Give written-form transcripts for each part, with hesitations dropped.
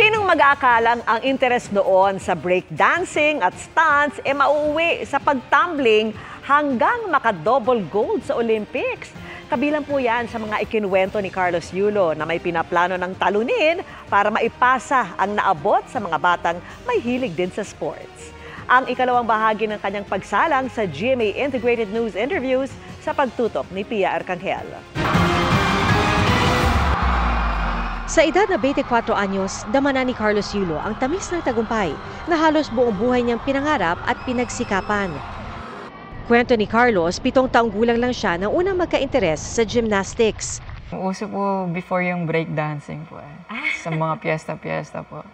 Sinong mag-aakalang ang interes doon sa breakdancing at stunts mauuwi sa pagtumbling hanggang maka-double gold sa Olympics? Kabilang po yan sa mga ikinuwento ni Carlos Yulo na may pinaplano ng talunin para maipasa ang naabot sa mga batang may hilig din sa sports. Ang ikalawang bahagi ng kanyang pagsalang sa GMA Integrated News Interviews sa pagtutok ni Pia Arcangel. Sa edad na 24 anyos, dama na ni Carlos Yulo ang tamis ng tagumpay na halos buong buhay niyang pinangarap at pinagsikapan. Kwento ni Carlos, 7 taong gulang lang siya nang unang magka-interes sa gymnastics. Uso po before yung breakdancing po sa mga piyesta-piyesta po.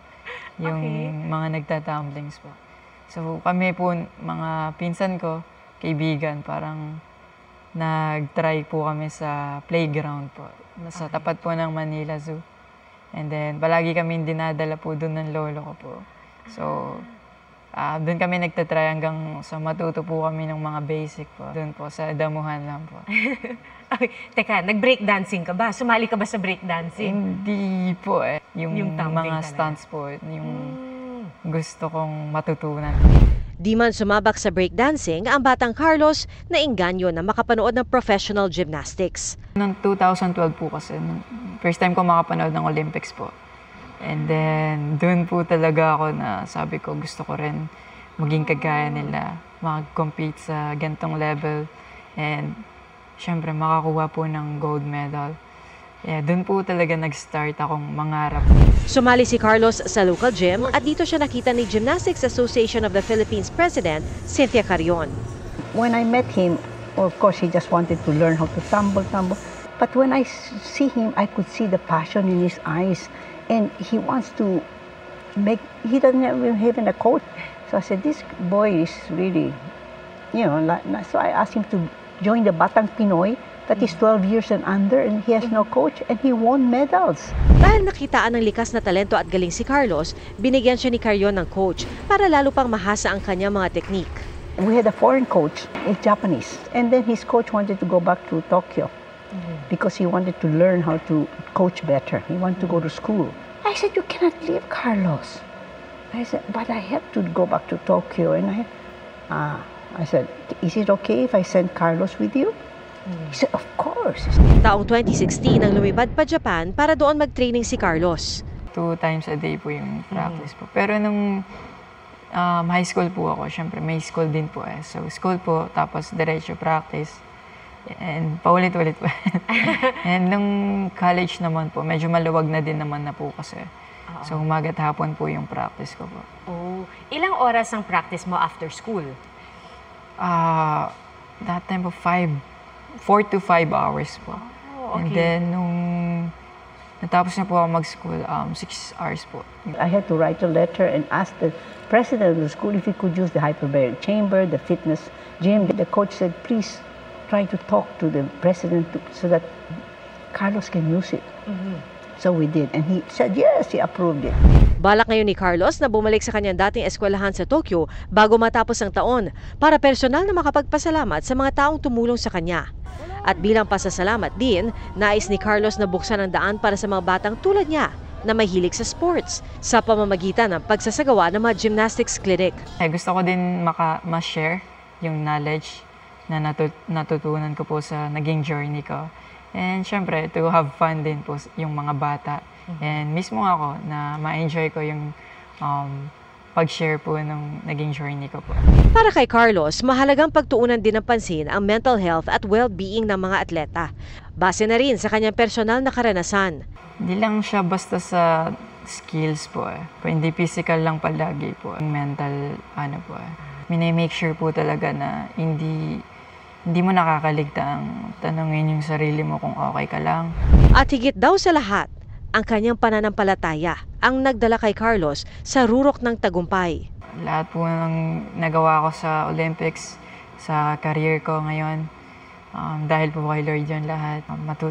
Yung mga nagtatumblings po. So kami po, mga pinsan ko, kaibigan, parang nag-try po kami sa playground po. Sa tapat po ng Manila Zoo. And then, palagi kami dinadala po doon ng lolo ko po. So, doon kami nagtatry hanggang sa matuto po kami ng mga basic po. Doon po, sa damuhan lang po. Okay. Teka, nag-breakdancing ka ba? Sumali ka ba sa breakdancing? Hindi po yung mga talaga. stunts po, yung gusto kong matutunan. Di man sumabak sa breakdancing, ang batang Carlos nainganyo na makapanood ng professional gymnastics. Noong 2012 po kasi, first time ko makapanood ng Olympics po. And then, doon po talaga ako na sabi ko, gusto ko rin maging kagaya nila, mag-compete sa gantong level. And, syempre, makakuha po ng gold medal. Yeah, doon po talaga nag-start akong mangarap. Sumali si Carlos sa local gym at dito siya nakita ni Gymnastics Association of the Philippines President, Cynthia Carrion. When I met him, of course, he just wanted to learn how to tumble. But when I see him, I could see the passion in his eyes. And he wants to he doesn't have even a coach. So I said, this boy is really, so I asked him to join the Batang Pinoy. That is 12 years and under, and he has no coach, and he won medals. Dahil nakitaan ng likas na talento at galing si Carlos, binigyan siya ni Carrion ng coach para lalo pang mahasa ang kanyang mga teknik. We had a foreign coach, a Japanese, and then his coach wanted to go back to Tokyo because he wanted to learn how to coach better. He wanted to go to school. I said, you cannot leave, Carlos. I said, but I have to go back to Tokyo. And I said, is it okay if I send Carlos with you? He said, of course. Taong 2016 nang lumipad pa Japan para doon mag-training si Carlos. 2 times a day po yung practice po. Pero nung high school po ako, syempre may school din po So school po, tapos diretso practice. And paulit-ulit po. And nung college naman po, medyo maluwag na din naman na po kasi. So umaga at hapon po yung practice ko po. Oh, ilang oras ang practice mo after school? That time po 4 to 5 hours po. Oh, okay. And then, nung natapos na po ako mag-school, 6 hours po. I had to write a letter and ask the president of the school if he could use the hyperbaric chamber, the fitness gym. The coach said, please try to talk to the president so that Carlos can use it. So we did. And he said, yes, he approved it. Balak ngayon ni Carlos na bumalik sa kanyang dating eskwelahan sa Tokyo bago matapos ang taon para personal na makapagpasalamat sa mga taong tumulong sa kanya. At bilang pasasalamat din, nais ni Carlos na buksan ang daan para sa mga batang tulad niya na may hilig sa sports sa pamamagitan ng pagsasagawa ng mga gymnastics clinic. Gusto ko din ma-share yung knowledge na natutunan ko po sa naging journey ko. And syempre, to have fun din po yung mga bata. And mismo ako na ma-enjoy ko yung pag-share po ng naging journey ko po. Para kay Carlos, mahalagang pagtuunan din ng pansin ang mental health at well-being ng mga atleta. Base na rin sa kanyang personal na karanasan. Hindi lang siya basta sa skills po Hindi physical lang palagi po. Mental, Minimake sure po talaga na hindi mo nakakaligtaang tanungin yung sarili mo kung okay ka lang. At higit daw sa lahat, ang kanyang pananampalataya ang nagdala kay Carlos sa rurok ng tagumpay. Lahat po ng nagawa ko sa Olympics, sa career ko ngayon, dahil po kay Lord yun lahat.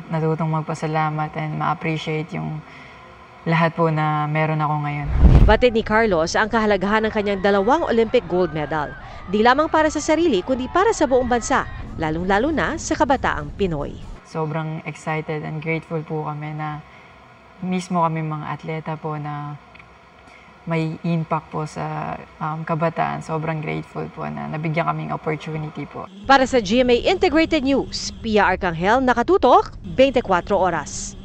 Natutong magpasalamat and ma-appreciate yung lahat po na meron ako ngayon. Batid ni Carlos ang kahalagahan ng kanyang 2 Olympic gold medal. Di lamang para sa sarili, kundi para sa buong bansa, lalong-lalo na sa kabataang Pinoy. Sobrang excited and grateful po kami na mismo kami mga atleta po na may impact po sa kabataan. Sobrang grateful po na nabigyan kaming opportunity po. Para sa GMA Integrated News, Pia Arcangel, nakatutok, 24 oras.